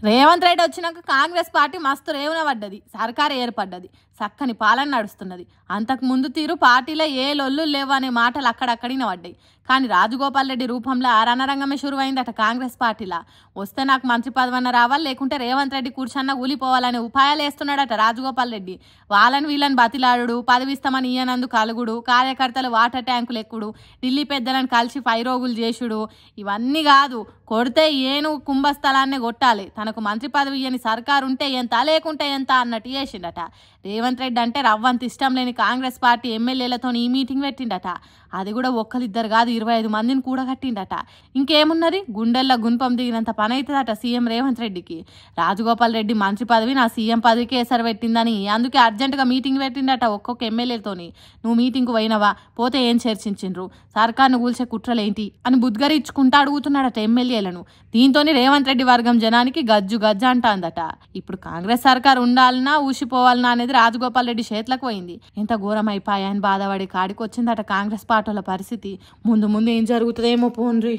రేవంత్ రెడ్డి వచ్చినాక కాంగ్రెస్ పార్టీ మస్తు రేవున పడ్డది, సర్కారు ఏర్పడ్డది, చక్కని పాలన నడుస్తున్నది. అంతకు ముందు తీరు పార్టీలో ఏ లొల్లు లేవు అనే మాటలు అక్కడక్కడిన పడ్డాయి. కానీ రాజగోపాల్ రెడ్డి రూపంలో రణరంగమే షురువైందట కాంగ్రెస్ పార్టీలా. వస్తే నాకు మంత్రి పదవన్న రావాలి, లేకుంటే రేవంత్ రెడ్డి కూర్చన్న ఊలిపోవాలనే ఉపాయాలు వేస్తున్నాడట రాజగోపాల్ రెడ్డి. వాళ్ళని వీళ్ళని బతిలాడు, పదవిస్తామని ఇయ్యనందుకు అలుగుడు, కార్యకర్తలు వాటర్ ట్యాంకులు ఎక్కుడు, ఢిల్లీ పెద్దలను కలిసి ఫైరోగులు చేసుడు, ఇవన్నీ కాదు, కొడితే ఏను కుంభస్థలాన్నే కొట్టాలి, తనకు మంత్రి పదవి ఇయ్యని సర్కారు ఉంటే ఎంత లేకుంటే ఎంత అన్నట్టు చేసిండట. రేవంత్ రెడ్డి అంటే రవ్వంత ఇష్టం లేని కాంగ్రెస్ పార్టీ ఎమ్మెల్యేలతో ఈ మీటింగ్ పెట్టిండట. అది కూడా ఒక్కరిద్దరు కాదు, 25 మందిని కూడగట్టిండట. ఇంకేమున్నది, గుండెల్లో గుంపం దిగినంత పని అవుతుందట సీఎం రేవంత్ రెడ్డికి. రాజగోపాల్ రెడ్డి మంత్రి పదవి నా సీఎం పదవికి ఎసరు పెట్టిందని అందుకే అర్జెంటుగా మీటింగ్ పెట్టిండట ఒక్కొక్క ఎమ్మెల్యేతోని. నువ్వు మీటింగ్కు పోయినవా, పోతే ఏం చర్చించిండ్రు, సర్కార్ను కూల్చే కుట్రలేంటి అని బుద్గరించుకుంటా అడుగుతున్నాడట ఎమ్మెల్యేలను. దీంతో రేవంత్ రెడ్డి వర్గం జనానికి గజ్జు గజ్జ అంటాందట. ఇప్పుడు కాంగ్రెస్ సర్కార్ ఉండాలన్నా ఊసిపోవాలన్నా అనేది రాజగోపాల్ రెడ్డి చేతులకు పోయింది. ఎంత ఘోరం అయిపోయాయని బాధపడి కాడికి వచ్చిందట కాంగ్రెస్ పార్టీల పరిస్థితి. ముందు ముందు ఏం జరుగుతుందేమో పోన్రి.